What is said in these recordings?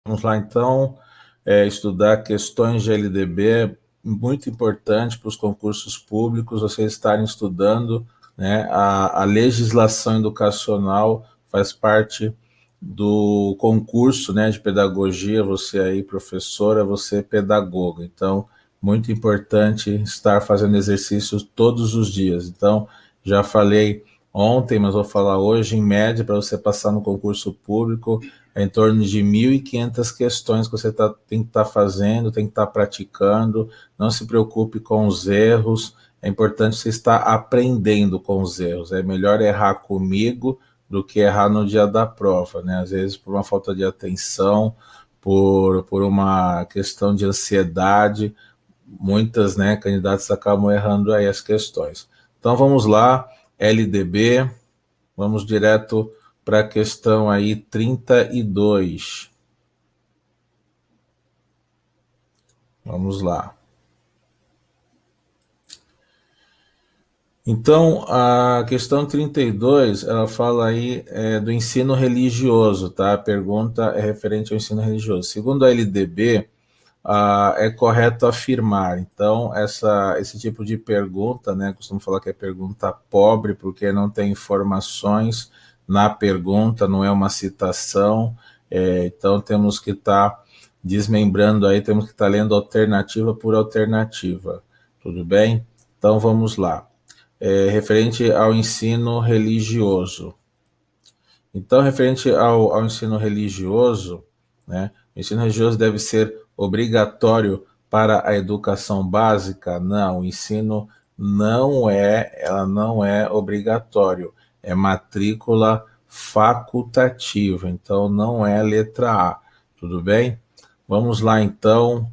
Vamos lá, então, estudar questões de LDB é muito importante para os concursos públicos, vocês estarem estudando, né? A legislação educacional faz parte do concurso, né, de pedagogia, você aí professora, você pedagoga, então, muito importante estar fazendo exercícios todos os dias. Então, já falei ontem, mas vou falar hoje, em média, para você passar no concurso público, é em torno de 1.500 questões que você tem que estar fazendo, tem que estar praticando. Não se preocupe com os erros, é importante você estar aprendendo com os erros. É melhor errar comigo do que errar no dia da prova, né? Às vezes por uma falta de atenção, por uma questão de ansiedade, muitas, né, candidatos acabam errando aí as questões. Então vamos lá, LDB, vamos direto para a questão aí 32. Vamos lá. Então, a questão 32, ela fala aí do ensino religioso, tá? A pergunta é referente ao ensino religioso. Segundo a LDB, é correto afirmar. Então, esse tipo de pergunta, né, costumo falar que é pergunta pobre, porque não tem informações na pergunta, não é uma citação, então temos que estar desmembrando aí, temos que estar lendo alternativa por alternativa, tudo bem? Então, vamos lá. Referente ao ensino religioso. Então, referente ao ensino religioso, né, o ensino religioso deve ser obrigatório para a educação básica? Não, o ensino ela não é obrigatório, é matrícula facultativa, então não é letra A, tudo bem? Vamos lá então,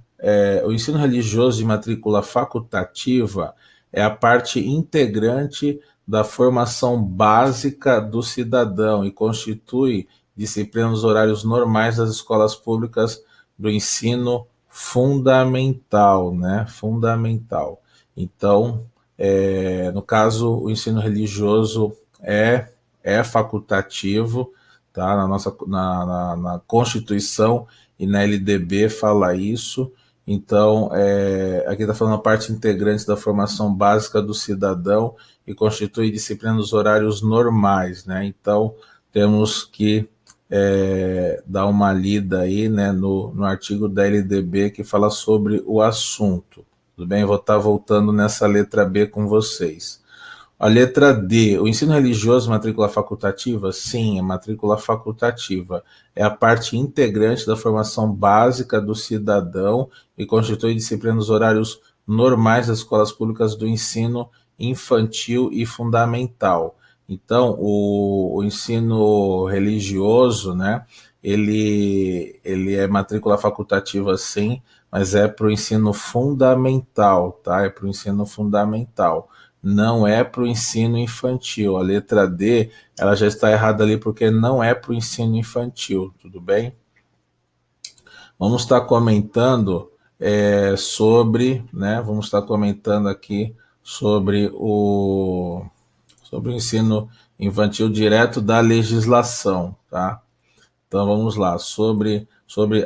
o ensino religioso de matrícula facultativa é a parte integrante da formação básica do cidadão e constitui disciplina nos horários normais das escolas públicas do ensino fundamental, né? Fundamental. Então, no caso, o ensino religioso é facultativo, tá? Na Constituição e na LDB fala isso. Então, aqui está falando a parte integrante da formação básica do cidadão e constitui disciplina nos horários normais, né? Então, temos que dar uma lida aí, né, no artigo da LDB que fala sobre o assunto. Tudo bem? Eu vou estar voltando nessa letra B com vocês. A letra D, o ensino religioso, matrícula facultativa? Sim, é matrícula facultativa. É a parte integrante da formação básica do cidadão e constitui disciplina nos horários normais das escolas públicas do ensino infantil e fundamental. Então, o ensino religioso, né, ele é matrícula facultativa sim, mas é para o ensino fundamental, tá? É para o ensino fundamental, não é para o ensino infantil. A letra D, ela já está errada ali porque não é para o ensino infantil, tudo bem? Vamos estar comentando sobre, né? Vamos estar comentando aqui sobre o ensino infantil direto da legislação, tá? Então vamos lá, sobre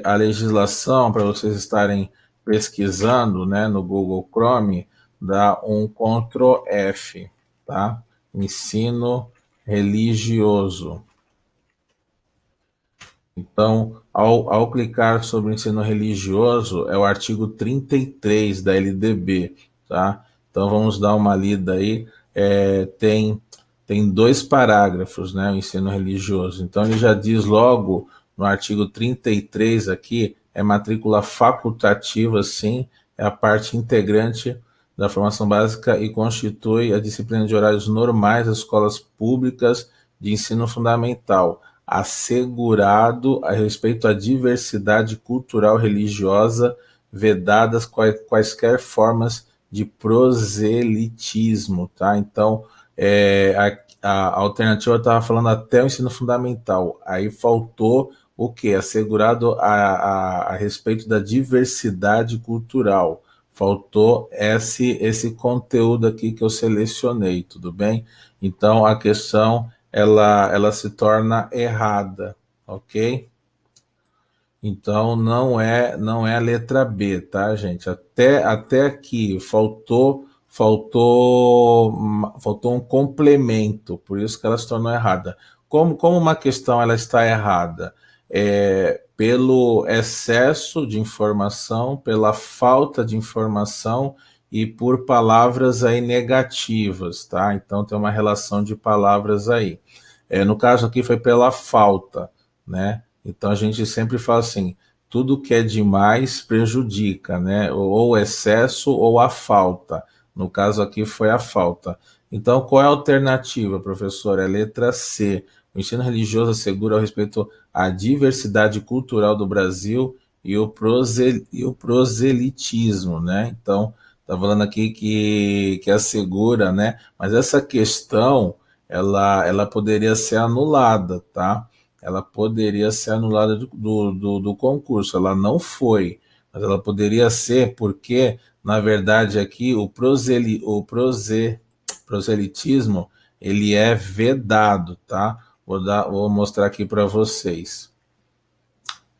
a legislação, para vocês estarem pesquisando, né, no Google Chrome, dá um Ctrl F, tá? Ensino religioso. Então, ao clicar sobre o ensino religioso, é o artigo 33 da LDB, tá? Então, vamos dar uma lida aí. Tem dois parágrafos, né, o ensino religioso. Então, ele já diz logo no artigo 33 aqui, é matrícula facultativa, sim, é a parte integrante da formação básica e constitui a disciplina de horários normais das escolas públicas de ensino fundamental, assegurado a respeito à diversidade cultural religiosa, vedadas quaisquer formas de proselitismo, tá? Então, a alternativa estava falando até o ensino fundamental, aí faltou o que? Assegurado a respeito da diversidade cultural. Faltou esse conteúdo aqui que eu selecionei, tudo bem? Então, a questão ela se torna errada, ok? Então não é a letra B, tá, gente? Até aqui faltou um complemento, por isso que ela se tornou errada. Como uma questão ela está errada? Pelo excesso de informação, pela falta de informação e por palavras aí negativas, tá? Então tem uma relação de palavras aí. No caso aqui foi pela falta, né? Então a gente sempre fala assim, tudo que é demais prejudica, né? Ou o excesso ou a falta. No caso aqui foi a falta. Então qual é a alternativa, professor? É letra C. O ensino religioso assegura ao respeito à diversidade cultural do Brasil e o proselitismo, né? Então, tá falando aqui que assegura, né? Mas essa questão, ela poderia ser anulada, tá? Ela poderia ser anulada do concurso. Ela não foi, mas ela poderia ser porque, na verdade, aqui proselitismo ele é vedado, tá? Vou mostrar aqui para vocês.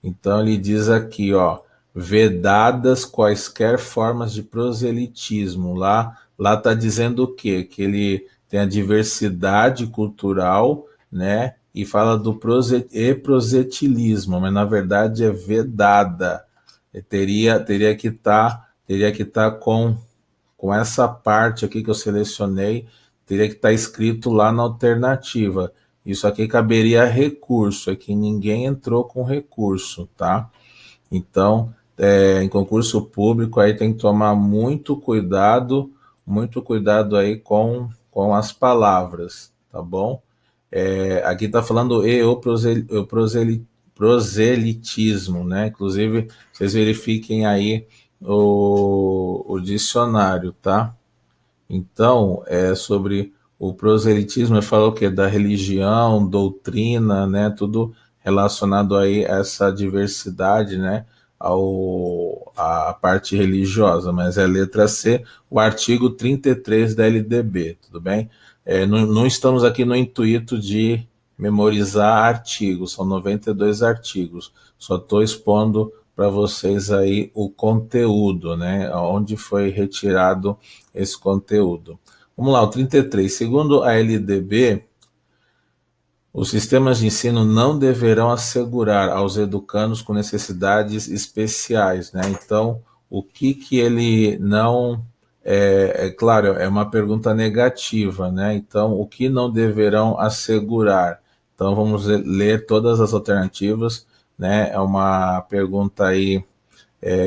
Então ele diz aqui, ó, vedadas quaisquer formas de proselitismo. Lá está dizendo o quê? Que ele tem a diversidade cultural, né? E fala do prosetilismo, mas na verdade é vedada. Teria que estar com essa parte aqui que eu selecionei, teria que estar escrito lá na alternativa. Isso aqui caberia recurso, aqui ninguém entrou com recurso, tá? Então, em concurso público aí tem que tomar muito cuidado aí com as palavras, tá bom? Aqui está falando proselitismo, né? Inclusive, vocês verifiquem aí o dicionário, tá? Então, sobre o proselitismo, eu falo o quê? Da religião, doutrina, né? Tudo relacionado aí a essa diversidade, né? A parte religiosa, mas é letra C, o artigo 33 da LDB, tudo bem? Não estamos aqui no intuito de memorizar artigos, são 92 artigos, só estou expondo para vocês aí o conteúdo, né? Onde foi retirado esse conteúdo. Vamos lá, o 33. Segundo a LDB, os sistemas de ensino não deverão assegurar aos educandos com necessidades especiais, né? Então, o que ele não claro, é uma pergunta negativa, né? Então, o que não deverão assegurar? Então, vamos ler todas as alternativas, né? É uma pergunta aí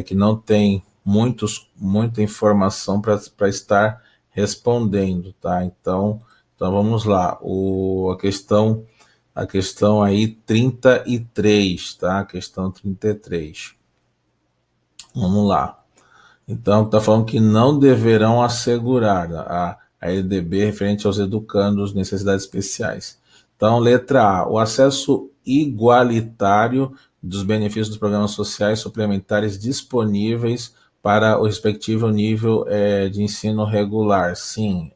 que não tem muita informação para estar respondendo, tá? Então vamos lá. A questão aí 33, tá? A questão 33. Vamos lá. Então, está falando que não deverão assegurar a EDB referente aos educandos necessidades especiais. Então, letra A, o acesso igualitário dos benefícios dos programas sociais suplementares disponíveis para o respectivo nível de ensino regular. Sim,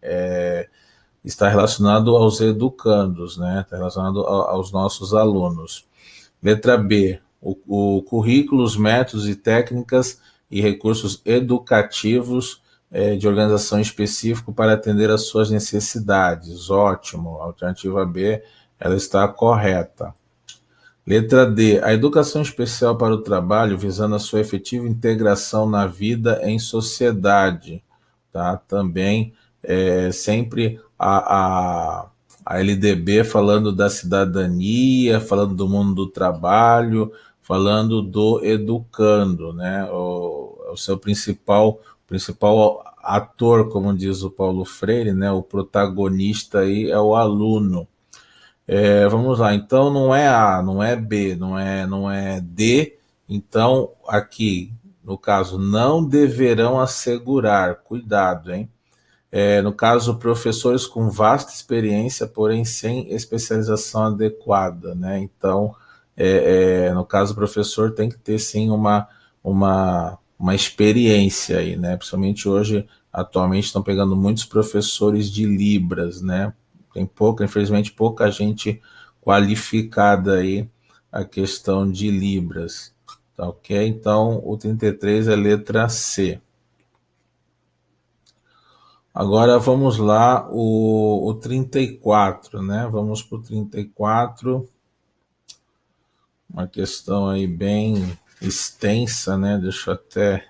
está relacionado aos educandos, né? Está relacionado aos nossos alunos. Letra B, o currículo, os métodos e técnicas e recursos educativos de organização específico para atender às suas necessidades. Ótimo, a alternativa B, ela está correta. Letra D, a educação especial para o trabalho visando a sua efetiva integração na vida em sociedade, tá? Também sempre a LDB falando da cidadania, falando do mundo do trabalho, falando do educando, né? O seu principal ator, como diz o Paulo Freire, né? O protagonista aí é o aluno. Vamos lá, então não é A, não é B, não é D, então aqui, no caso, não deverão assegurar, cuidado, hein? No caso, professores com vasta experiência, porém sem especialização adequada, né? Então, no caso, o professor tem que ter sim uma experiência aí, né? Principalmente hoje, atualmente, estão pegando muitos professores de Libras, né? Tem infelizmente, pouca gente qualificada aí a questão de Libras. Tá ok? Então, o 33 é letra C. Agora vamos lá, o 34, né? Vamos para o 34, uma questão aí bem extensa, né? Deixa eu até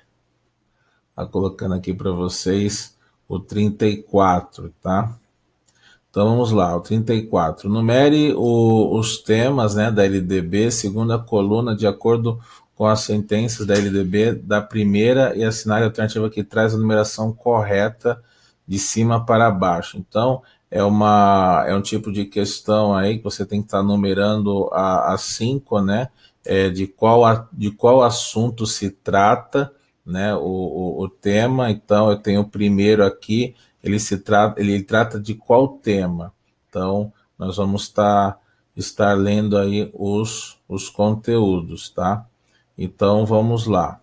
estar colocando aqui para vocês o 34, tá? Então vamos lá, o 34. Numere os temas, né, da LDB segundo a coluna de acordo com as sentenças da LDB da primeira e assinale a alternativa que traz a numeração correta de cima para baixo. Então é um tipo de questão aí que você tem que estar numerando as 5, né, de qual assunto se trata, né, o tema. Então eu tenho o primeiro aqui, ele trata de qual tema? Então, nós vamos estar lendo aí os conteúdos, tá? Então, vamos lá.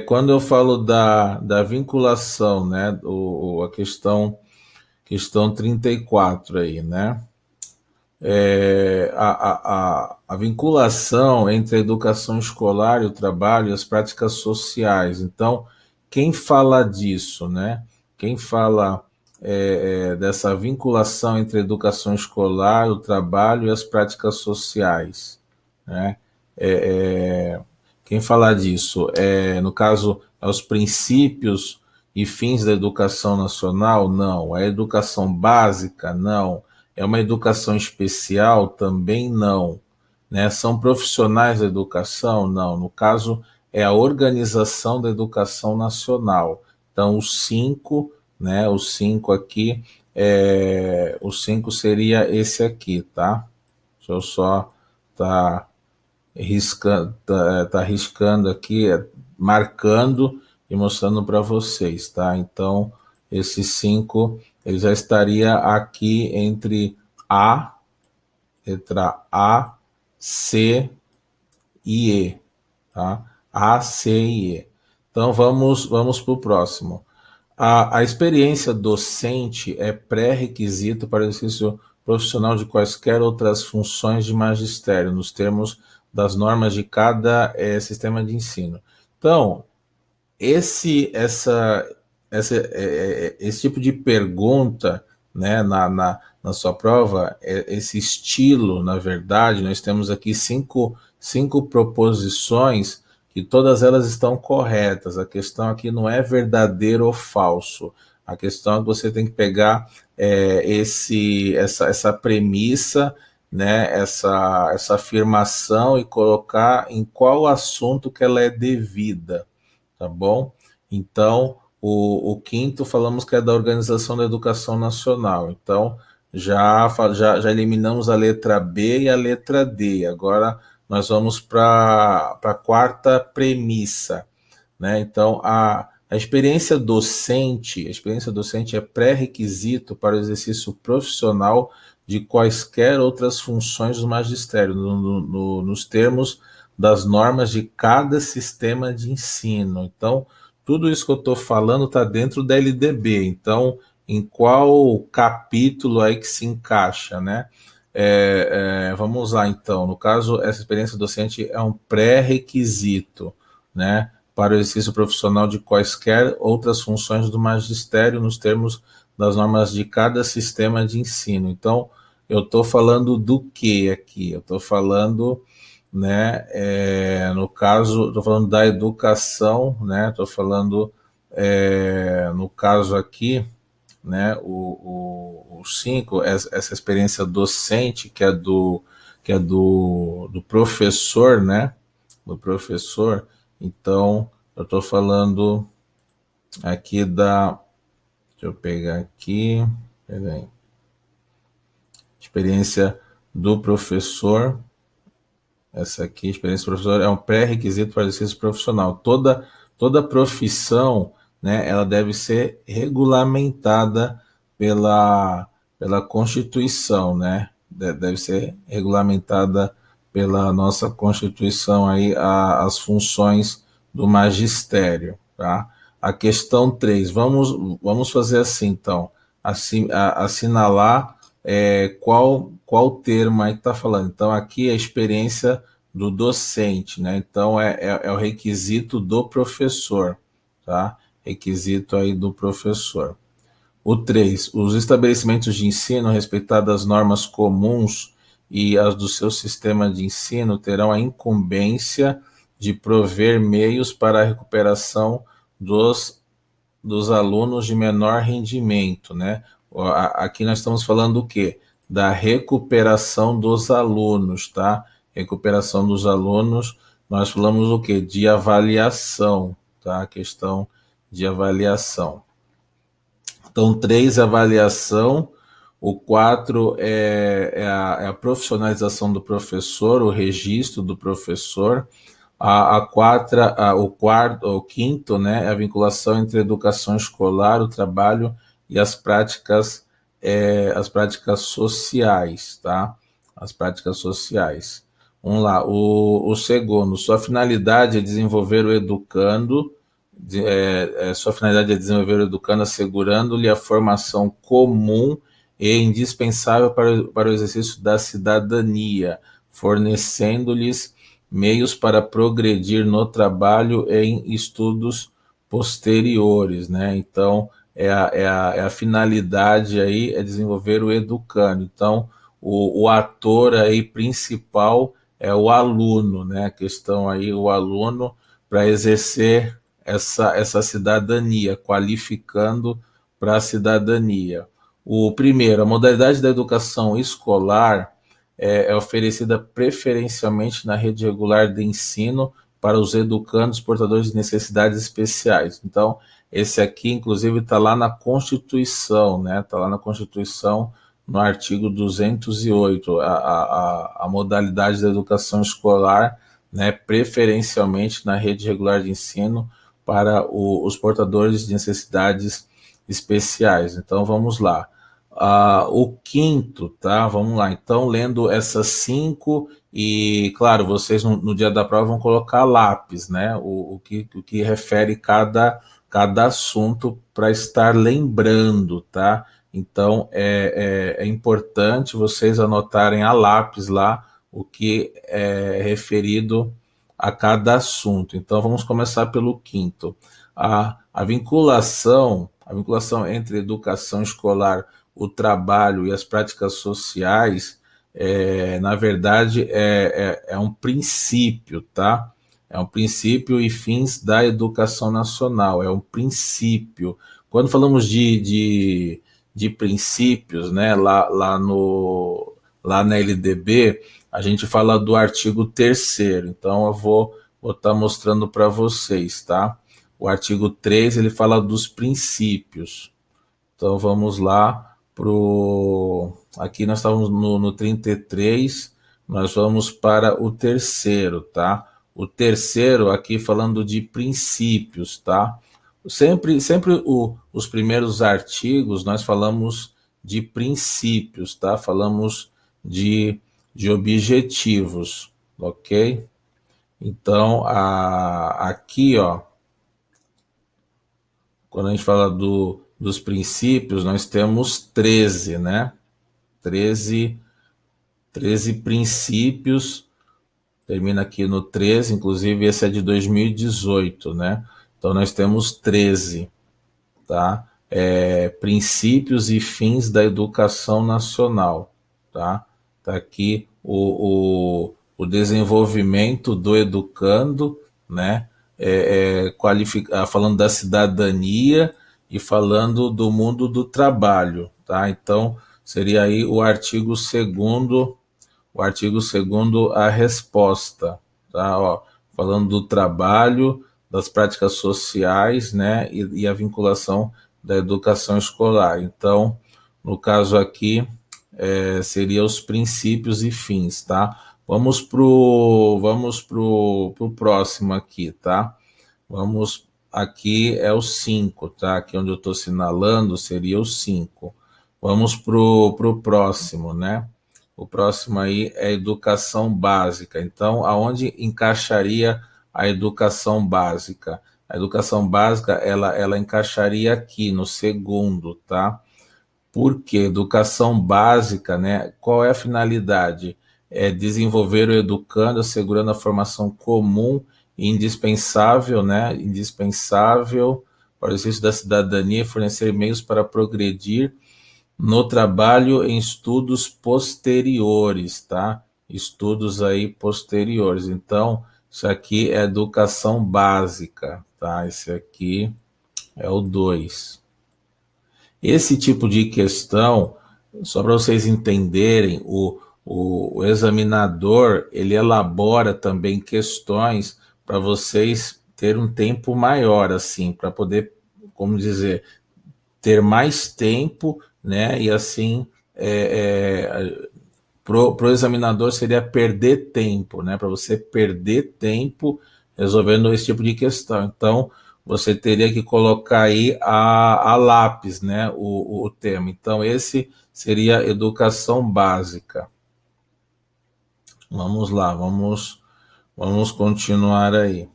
Quando eu falo da vinculação, né, a questão 34 aí, né? A vinculação entre a educação escolar e o trabalho e as práticas sociais. Então, quem fala disso, né? Quem fala dessa vinculação entre a educação escolar, o trabalho e as práticas sociais, né? Quem fala disso no caso, os princípios e fins da educação nacional? Não. A educação básica? Não. É uma educação especial? Também não. Né? São profissionais da educação? Não. No caso, é a organização da educação nacional. Então, os 5, né? Os 5 aqui, os 5 seria esse aqui, tá? Deixa eu só tá riscando aqui, marcando e mostrando para vocês, tá? Então, esses 5, ele já estaria aqui entre A, letra A, C e E, tá? A, C e E. Então, vamos para o próximo. A experiência docente é pré-requisito para o exercício profissional de quaisquer outras funções de magistério, nos termos das normas de cada sistema de ensino. Então, esse tipo de pergunta, né, na sua prova, esse estilo, na verdade, nós temos aqui cinco proposições que todas elas estão corretas. A questão aqui não é verdadeiro ou falso. A questão é que você tem que pegar essa premissa, né, essa afirmação e colocar em qual assunto que ela é devida, tá bom? Então, o quinto falamos que é da Organização da Educação Nacional. Então, já eliminamos a letra B e a letra D. Agora, nós vamos para a quarta premissa, né? Então, a experiência docente é pré-requisito para o exercício profissional de quaisquer outras funções do magistério, nos termos das normas de cada sistema de ensino. Então, tudo isso que eu estou falando está dentro da LDB. Então, em qual capítulo aí que se encaixa, né? Vamos lá, então. No caso, essa experiência docente é um pré-requisito, né, para o exercício profissional de quaisquer outras funções do magistério, nos termos das normas de cada sistema de ensino. Então, eu estou falando do que aqui? Eu estou falando, né, no caso, estou falando da educação, né, estou falando, no caso aqui, né, o 5, essa experiência docente, que é do professor, né, do professor. Então, eu estou falando aqui deixa eu pegar aqui, peraí, experiência do professor. Essa aqui, experiência do professor, é um pré-requisito para o exercício profissional. Toda profissão, né, ela deve ser regulamentada pela Constituição, né? Deve ser regulamentada pela nossa Constituição aí as funções do magistério, tá? A questão 3, vamos fazer assim, então, assinalar qual termo aí que está falando. Então, aqui é a experiência do docente, né? Então é o requisito do professor, tá? Requisito aí do professor. O 3, os estabelecimentos de ensino, respeitadas as normas comuns e as do seu sistema de ensino, terão a incumbência de prover meios para a recuperação dos alunos de menor rendimento, né? Aqui nós estamos falando do quê? Da recuperação dos alunos, tá? Recuperação dos alunos, nós falamos o quê? De avaliação, tá? A questão de avaliação. Então, 3, avaliação. O 4 é a profissionalização do professor, o registro do professor. O quinto, né, é a vinculação entre a educação escolar, o trabalho e as práticas sociais, tá? As práticas sociais. Vamos lá. O segundo, sua finalidade é desenvolver o educando, sua finalidade é desenvolver o educando, assegurando-lhe a formação comum e indispensável para o exercício da cidadania, fornecendo-lhes meios para progredir no trabalho e em estudos posteriores, né? Então, é a finalidade aí, é desenvolver o educando. Então, o ator aí principal é o aluno, né? A questão aí, o aluno para exercer essa cidadania, qualificando para a cidadania. O primeiro, a modalidade da educação escolar é oferecida preferencialmente na rede regular de ensino para os educandos portadores de necessidades especiais. Então, esse aqui, inclusive, está lá na Constituição, né? Está lá na Constituição, no artigo 208, a modalidade da educação escolar, né, preferencialmente na rede regular de ensino para os portadores de necessidades especiais. Então, vamos lá. O quinto, tá? Vamos lá. Então, lendo essas 5, e, claro, vocês no dia da prova vão colocar lápis, né? O que refere cada assunto para estar lembrando, tá? Então, é importante vocês anotarem a lápis lá o que é referido a cada assunto. Então, vamos começar pelo quinto. A vinculação entre educação escolar, o trabalho e as práticas sociais, na verdade, é um princípio, tá? É um princípio e fins da educação nacional, é um princípio. Quando falamos de princípios, né, lá na LDB, a gente fala do artigo 3º, então eu vou estar mostrando para vocês, tá? O artigo 3, ele fala dos princípios. Então vamos lá aqui nós estávamos no 33, nós vamos para o 3º, tá? O 3º aqui falando de princípios, tá? Sempre os primeiros artigos nós falamos de princípios, tá? Falamos de objetivos, ok? Então, aqui, ó, quando a gente fala dos princípios, nós temos 13, né? 13 princípios, termina aqui no 13, inclusive esse é de 2018, né? Então nós temos 13, tá? Princípios e fins da educação nacional, tá? Tá aqui o desenvolvimento do educando, né? Falando da cidadania e falando do mundo do trabalho, tá? Então seria aí o artigo 2º, a resposta, tá? Ó, falando do trabalho, das práticas sociais, né, e a vinculação da educação escolar. Então, no caso aqui, seria os princípios e fins, tá? Vamos pro próximo aqui, tá? Vamos, aqui é o 5, tá? Aqui onde eu estou sinalando seria o 5. Vamos pro próximo, né? O próximo aí é educação básica. Então, aonde encaixaria a educação básica? A educação básica, ela encaixaria aqui no segundo, tá? Porque educação básica, né? Qual é a finalidade? é desenvolver o educando, assegurando a formação comum e indispensável, né? Indispensável para o exercício da cidadania e fornecer meios para progredir no trabalho em estudos posteriores, tá? Estudos aí posteriores. Então, isso aqui é educação básica, tá? Esse aqui é o 2. Esse tipo de questão, só para vocês entenderem, o examinador, ele elabora também questões para vocês ter um tempo maior, assim, para poder, como dizer, ter mais tempo, né? E assim, pro examinador seria perder tempo, né? Para você perder tempo resolvendo esse tipo de questão. Então, você teria que colocar aí a lápis, né? O tema. Então, esse seria educação básica. Vamos lá, vamos continuar aí.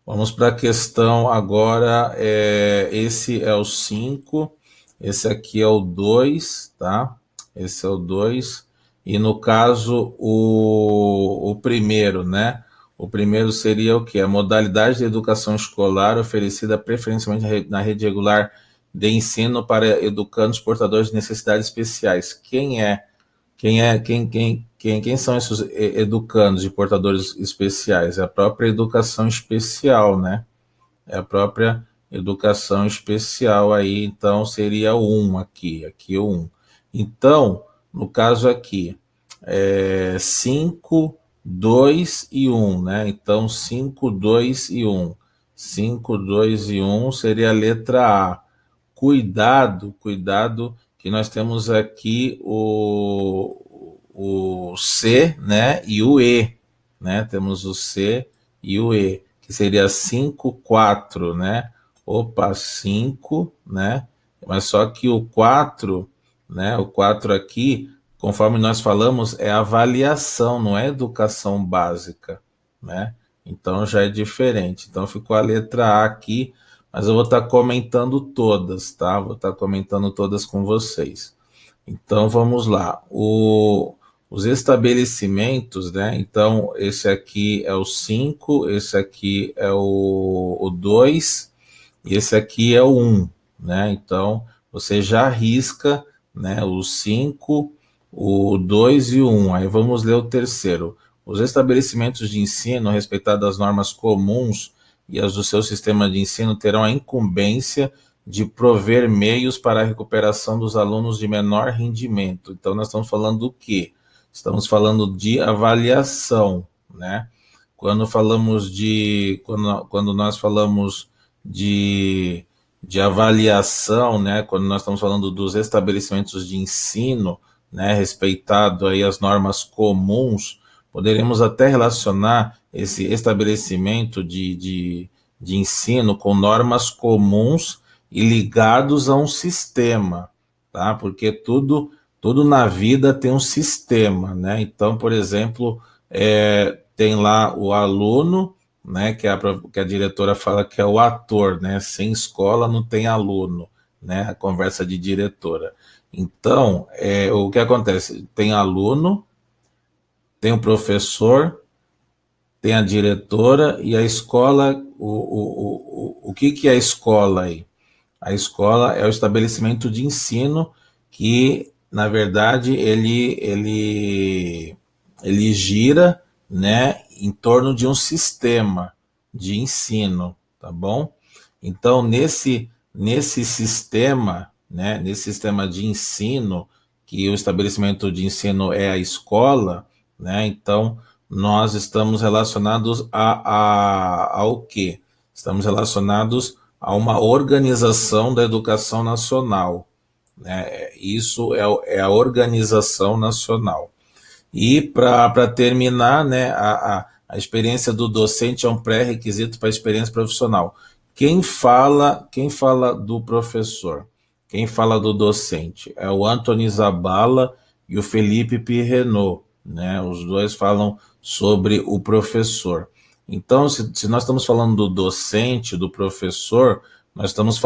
Vamos para a questão agora. Esse é o 5, esse aqui é o 2, tá? Esse é o 2. E no caso, o primeiro, né? O primeiro seria o quê? A modalidade de educação escolar oferecida preferencialmente na rede regular de ensino para educandos portadores de necessidades especiais. Quem são esses educandos e portadores especiais? É a própria educação especial, né? É a própria educação especial aí, então seria o 1 aqui o 1. Então, no caso aqui, 5, 2 e 1, né? Então, 5, 2 e 1. 5, 2 e 1 seria a letra A. Cuidado, que nós temos aqui o C, né, e o E, né, temos o C e o E, que seria 5, 4, né, 5, né, mas só que o 4, né, o 4 aqui, conforme nós falamos, é avaliação, não é educação básica, né, então já é diferente, então ficou a letra A aqui, mas eu vou estar comentando todas, tá? Vou estar comentando todas com vocês. Então vamos lá. Os estabelecimentos, né? Então, esse aqui é o 5, esse aqui é o 2 e esse aqui é o 1, né? Então, você já risca, né, o 5, o 2 e o 1. Aí vamos ler o terceiro. Os estabelecimentos de ensino, respeitadas as normas comuns e as do seu sistema de ensino, terão a incumbência de prover meios para a recuperação dos alunos de menor rendimento. Então, nós estamos falando do quê? Estamos falando de avaliação, né? Quando nós falamos de avaliação, né? Quando nós estamos falando dos estabelecimentos de ensino, né? Respeitado aí as normas comuns, poderemos até relacionar esse estabelecimento de ensino com normas comuns e ligados a um sistema, tá? Porque tudo na vida tem um sistema, né? Então, por exemplo, tem lá o aluno, né? Que a diretora fala que é o ator, né? Sem escola não tem aluno, né? A conversa de diretora. Então, o que acontece? Tem aluno, tem o professor, tem a diretora e a escola. O que é a escola aí? A escola é o estabelecimento de ensino que, na verdade, ele gira, né, em torno de um sistema de ensino, tá bom? Então, nesse sistema, né, nesse sistema de ensino, que o estabelecimento de ensino é a escola, né, então nós estamos relacionados ao quê? Estamos relacionados a uma organização da educação nacional, né? Isso é a organização nacional. E para terminar, né, a experiência do docente é um pré-requisito para a experiência profissional. Quem fala do professor? Quem fala do docente? É o Antony Zabala e o Felipe Pirrenot, né? Os dois falam sobre o professor. Então, se nós estamos falando do docente, do professor, nós estamos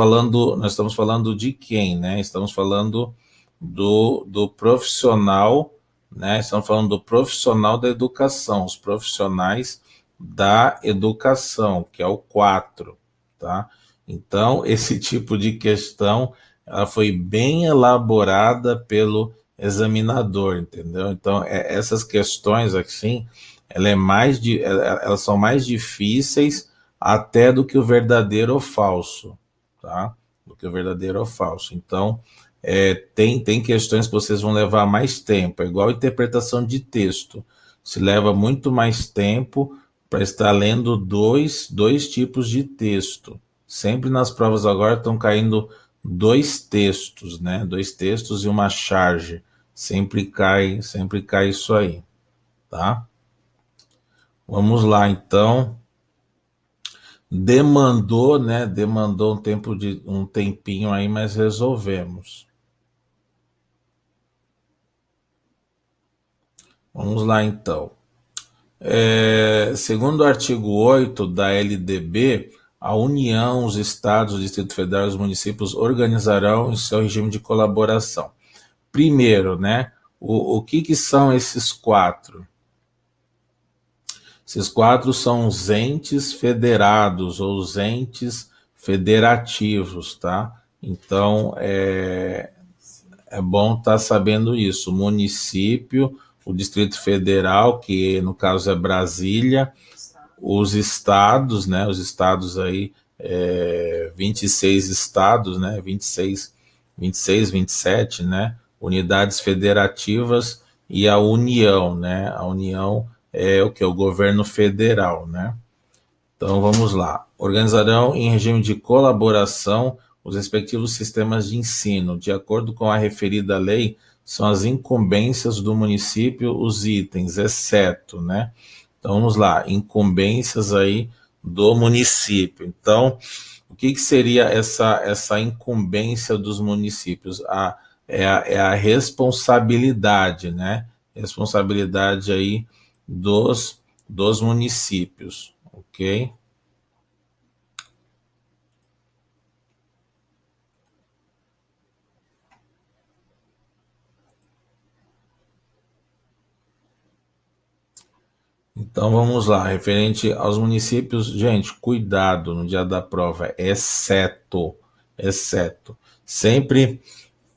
falando de quem, né? Estamos falando do profissional, né? Estamos falando do profissional da educação, os profissionais da educação, que é o 4, tá? Então, esse tipo de questão, ela foi bem elaborada pelo examinador, entendeu? Então, essas questões, assim, elas são mais difíceis até do que o verdadeiro ou falso, tá? Do que o verdadeiro ou falso. Então, tem questões que vocês vão levar mais tempo, é igual interpretação de texto. Se leva muito mais tempo para estar lendo dois tipos de texto. Sempre nas provas agora estão caindo dois textos, né? Dois textos e uma charge. Sempre cai isso aí, tá? Vamos lá, então. Demandou, né? Demandou um tempinho aí, mas resolvemos. Vamos lá, então. Segundo o artigo 8 da LDB, a União, os estados, o Distrito Federal e os municípios organizarão em seu regime de colaboração. Primeiro, né? O que são esses 4? Esses 4 são os entes federados ou os entes federativos, tá? Então, é bom estar sabendo isso. O município, o Distrito Federal, que no caso é Brasília, os estados, né? Os estados aí, 26 estados, né? 26, 27, né? Unidades federativas e a União, né? A União é o que? O governo federal, né? Então vamos lá. Organizarão em regime de colaboração os respectivos sistemas de ensino. De acordo com a referida lei, são as incumbências do município os itens, exceto, né? Então vamos lá, incumbências aí do município. Então, o que seria essa incumbência dos municípios? É a responsabilidade, né? Responsabilidade aí dos municípios, ok? Então vamos lá, referente aos municípios, gente, cuidado no dia da prova, exceto. Sempre,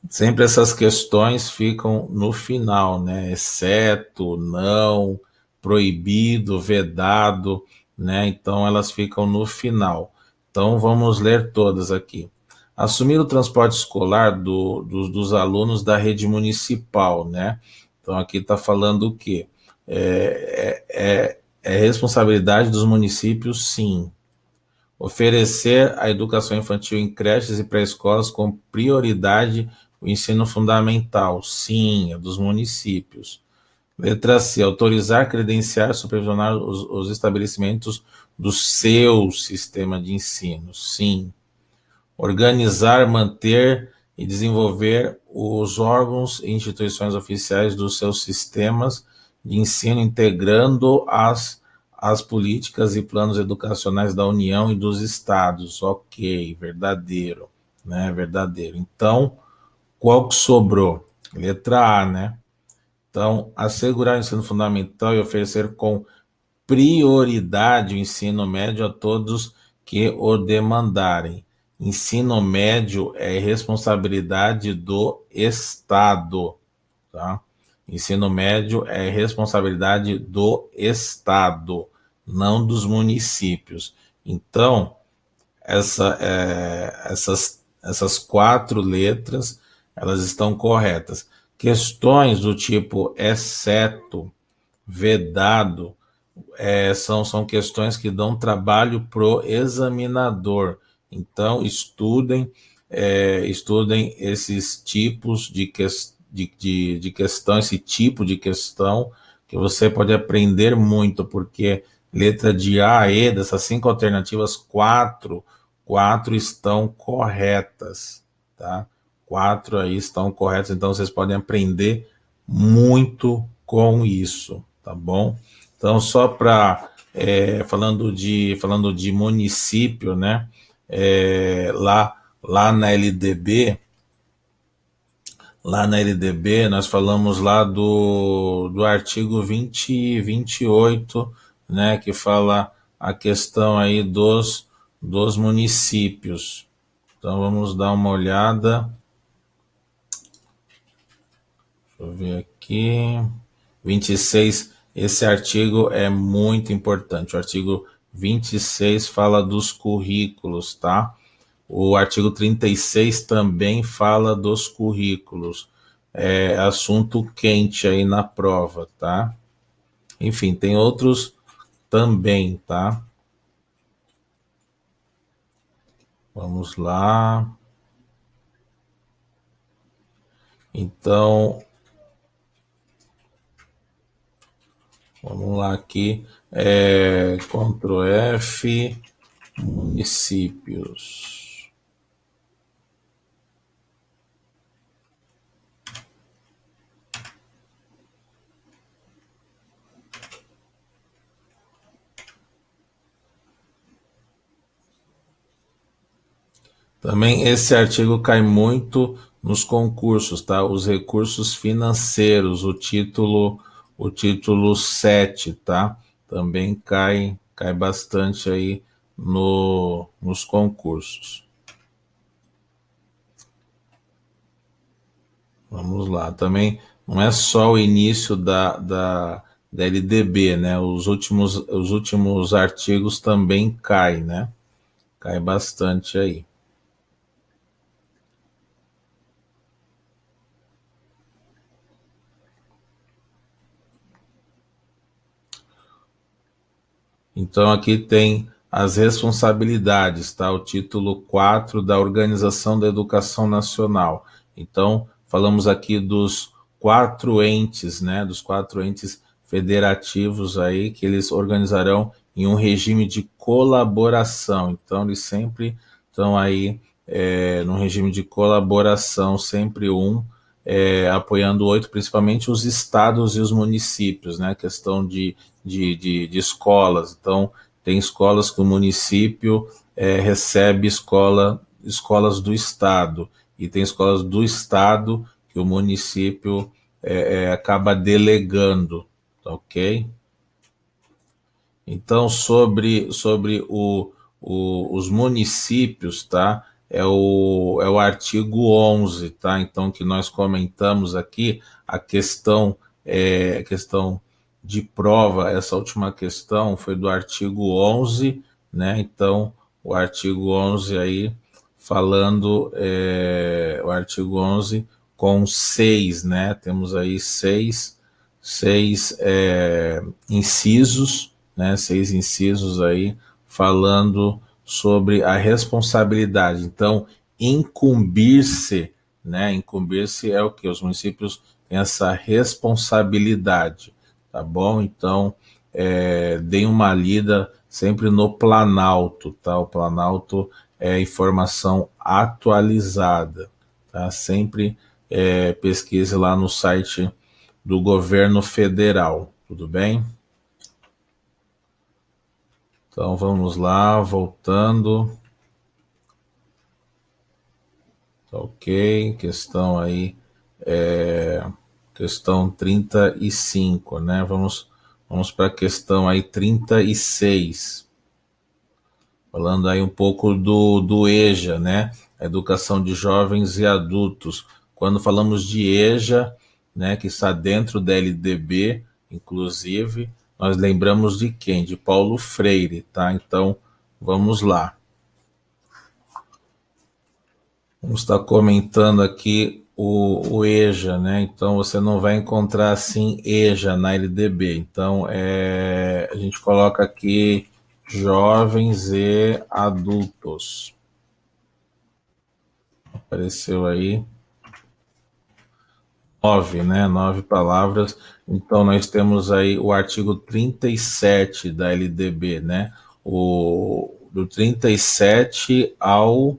sempre essas questões ficam no final, né? Exceto, não, proibido, vedado, né? Então elas ficam no final. Então vamos ler todas aqui. Assumir o transporte escolar dos alunos da rede municipal, né? Então aqui está falando o quê? É responsabilidade dos municípios, sim. Oferecer a educação infantil em creches e pré-escolas com prioridade o ensino fundamental, sim, é dos municípios. Letra C, autorizar, credenciar, supervisionar os estabelecimentos do seu sistema de ensino, sim. Organizar, manter e desenvolver os órgãos e instituições oficiais dos seus sistemas de ensino, integrando as políticas e planos educacionais da União e dos estados. Ok, verdadeiro, né? Verdadeiro. Então, qual que sobrou? Letra A, né? Então, assegurar o ensino fundamental e oferecer com prioridade o ensino médio a todos que o demandarem. Ensino médio é responsabilidade do Estado, tá? Ensino médio é responsabilidade do Estado, não dos municípios. Então, essas 4 letras, elas estão corretas. Questões do tipo exceto, vedado, são questões que dão trabalho pro examinador. Então, estudem esses tipos de questão, esse tipo de questão, que você pode aprender muito, porque letra de A a E, dessas 5 alternativas, quatro estão corretas, tá? 4 aí estão corretas, então vocês podem aprender muito com isso, tá bom? Então, só para falando de município, né? lá na LDB, nós falamos lá do artigo 28, né, que fala a questão aí dos municípios. Então vamos dar uma olhada. Deixa eu ver aqui. 26, esse artigo é muito importante. O artigo 26 fala dos currículos, tá? O artigo 36 também fala dos currículos. É assunto quente aí na prova, tá? Enfim, tem outros também, tá? Vamos lá. Então, vamos lá aqui. Ctrl F, municípios. Também esse artigo cai muito nos concursos, tá? Os recursos financeiros, o título 7, tá? Também cai bastante aí nos concursos. Vamos lá. Também não é só o início da LDB, né? Os últimos artigos também caem, né? Cai bastante aí. Então aqui tem as responsabilidades, tá? O título 4 da Organização da Educação Nacional. Então, falamos aqui dos 4 entes, né? Dos 4 entes federativos aí que eles organizarão em um regime de colaboração. Então, eles sempre estão aí num regime de colaboração, sempre apoiando o outro, principalmente os estados e os municípios, né? Questão de escolas. Então, tem escolas que o município recebe escolas do estado, e tem escolas do estado que o município acaba delegando, tá ok? Então, sobre os municípios, tá? É o artigo 11, tá? Então, que nós comentamos aqui, a questão de prova, essa última questão foi do artigo 11, né? Então, o artigo 11 aí, falando, o artigo 11 com 6, né? Temos aí seis incisos, né, 6 incisos aí, falando sobre a responsabilidade. Então, incumbir-se, né, incumbir-se é o que? Os municípios têm essa responsabilidade, tá bom? Então, deem uma lida sempre no Planalto, tá? O Planalto é informação atualizada, tá? Sempre pesquise lá no site do governo federal, tudo bem? Então vamos lá, voltando. Tá ok, questão aí, questão 35, né? Vamos para a questão aí 36. Falando aí um pouco do EJA, né? Educação de Jovens e Adultos. Quando falamos de EJA, né, que está dentro da LDB, inclusive, nós lembramos de quem? De Paulo Freire, tá? Então, vamos lá. Vamos estar comentando aqui o EJA, né? Então, você não vai encontrar assim EJA na LDB. Então, a gente coloca aqui jovens e adultos. Apareceu aí 9, né? 9 palavras. Então, nós temos aí o artigo 37 da LDB, né? Do 37 ao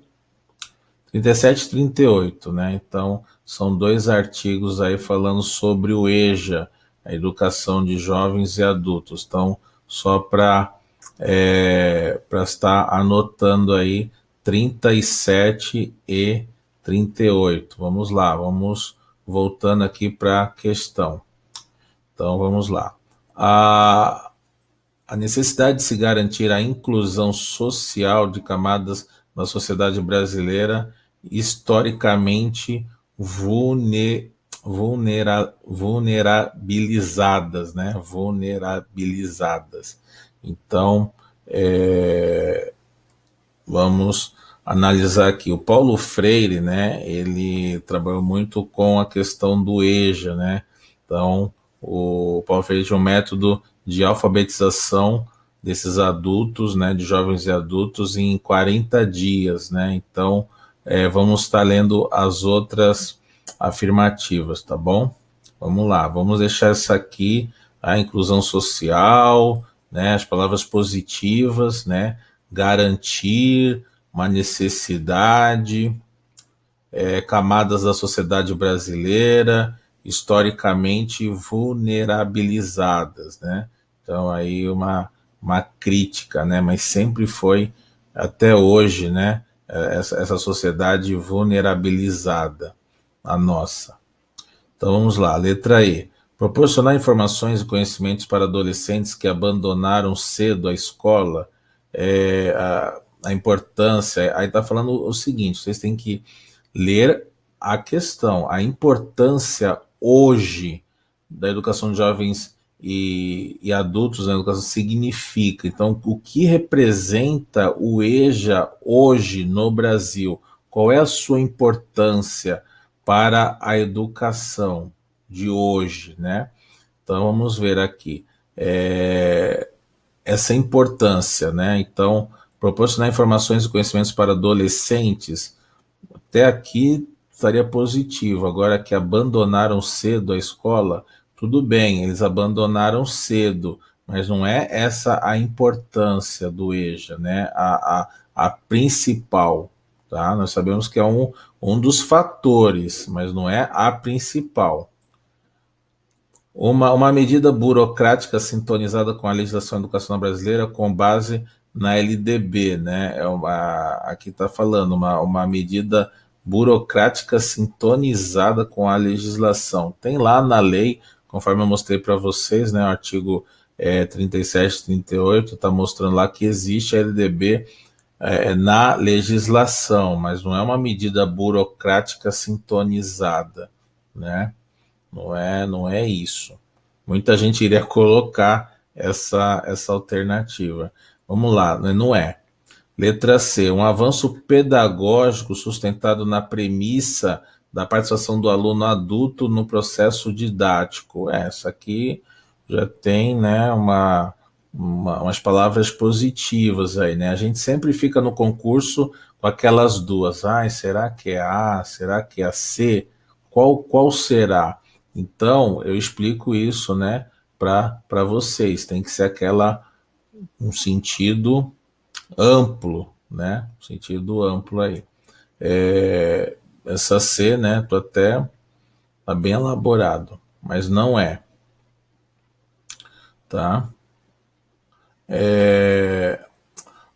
37 e 38, né? Então, são 2 artigos aí falando sobre o EJA, a educação de jovens e adultos. Então, só para estar anotando aí, 37 e 38. Vamos lá, vamos voltando aqui para a questão. Então, vamos lá. A necessidade de se garantir a inclusão social de camadas da sociedade brasileira historicamente vulnerabilizadas, né? Vulnerabilizadas. Então, vamos analisar aqui. O Paulo Freire, né? Ele trabalhou muito com a questão do EJA, né? Então, o Paulo Freire tinha um método de alfabetização desses adultos, né, de jovens e adultos, em 40 dias, né? Então, vamos estar lendo as outras afirmativas, tá bom? Vamos lá, vamos deixar essa aqui, a inclusão social, né, as palavras positivas, né, garantir, uma necessidade, camadas da sociedade brasileira historicamente vulnerabilizadas, né? Então aí uma crítica, né? Mas sempre foi até hoje, né? Essa sociedade vulnerabilizada, a nossa. Então vamos lá, letra E. Proporcionar informações e conhecimentos para adolescentes que abandonaram cedo a escola, a importância. Aí está falando o seguinte: vocês têm que ler a questão, a importância hoje da educação de jovens e adultos na educação significa. Então, o que representa o EJA hoje no Brasil? Qual é a sua importância para a educação de hoje, né? Então, vamos ver aqui. Essa importância, né? Então, proporcionar informações e conhecimentos para adolescentes, até aqui estaria positivo. Agora que abandonaram cedo a escola, tudo bem, eles abandonaram cedo, mas não é essa a importância do EJA, né? A principal, tá? Nós sabemos que é um dos fatores, mas não é a principal. Uma medida burocrática sintonizada com a legislação educacional brasileira com base na LDB, né? Aqui está falando, uma medida burocrática sintonizada com a legislação. Tem lá na lei, conforme eu mostrei para vocês, né? O artigo 37, 38 está mostrando lá que existe a LDB na legislação, mas não é uma medida burocrática sintonizada, né? Não é isso. Muita gente iria colocar essa alternativa. Vamos lá, não é. Letra C, um avanço pedagógico sustentado na premissa da participação do aluno adulto no processo didático. Essa aqui já tem, né, umas palavras positivas aí, né? A gente sempre fica no concurso com aquelas duas. Será que é A? Será que é a C? Qual será? Então, eu explico isso, né, para vocês. Tem que ser um sentido amplo, né? Um sentido amplo aí. Essa C, né, tá bem elaborado, mas não é, tá?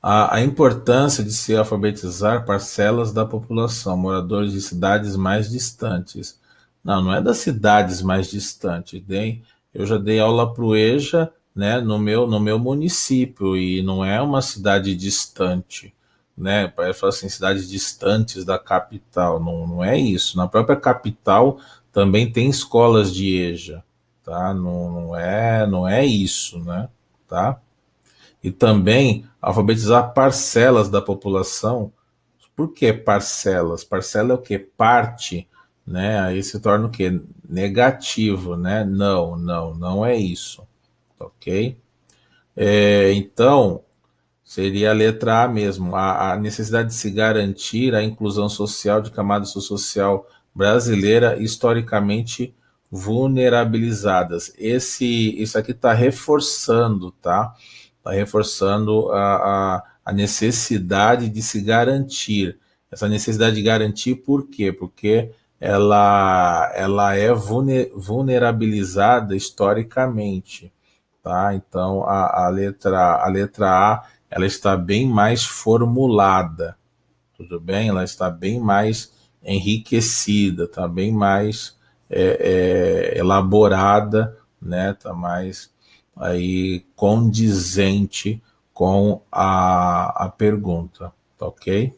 A importância de se alfabetizar parcelas da população, moradores de cidades mais distantes. Não é das cidades mais distantes. Eu já dei aula para o EJA, né, no meu município, e não é uma cidade distante, né? Parece falar assim, cidades distantes da capital. Não é isso. Na própria capital também tem escolas de EJA, tá? Não é isso, né? Tá? E também alfabetizar parcelas da população. Por que parcelas? Parcela é o que? Parte, né? Aí se torna o que? Negativo, né? Não é isso, ok? Então, seria a letra A mesmo, a necessidade de se garantir a inclusão social de camada social brasileira historicamente vulnerabilizadas. Isso aqui está reforçando, tá? Está reforçando a necessidade de se garantir. Essa necessidade de garantir por quê? Porque ela é vulnerabilizada historicamente, tá? Então a letra A ela está bem mais formulada, tudo bem? Ela está bem mais enriquecida, está bem mais elaborada, né? Está mais aí condizente com a pergunta, tá ok?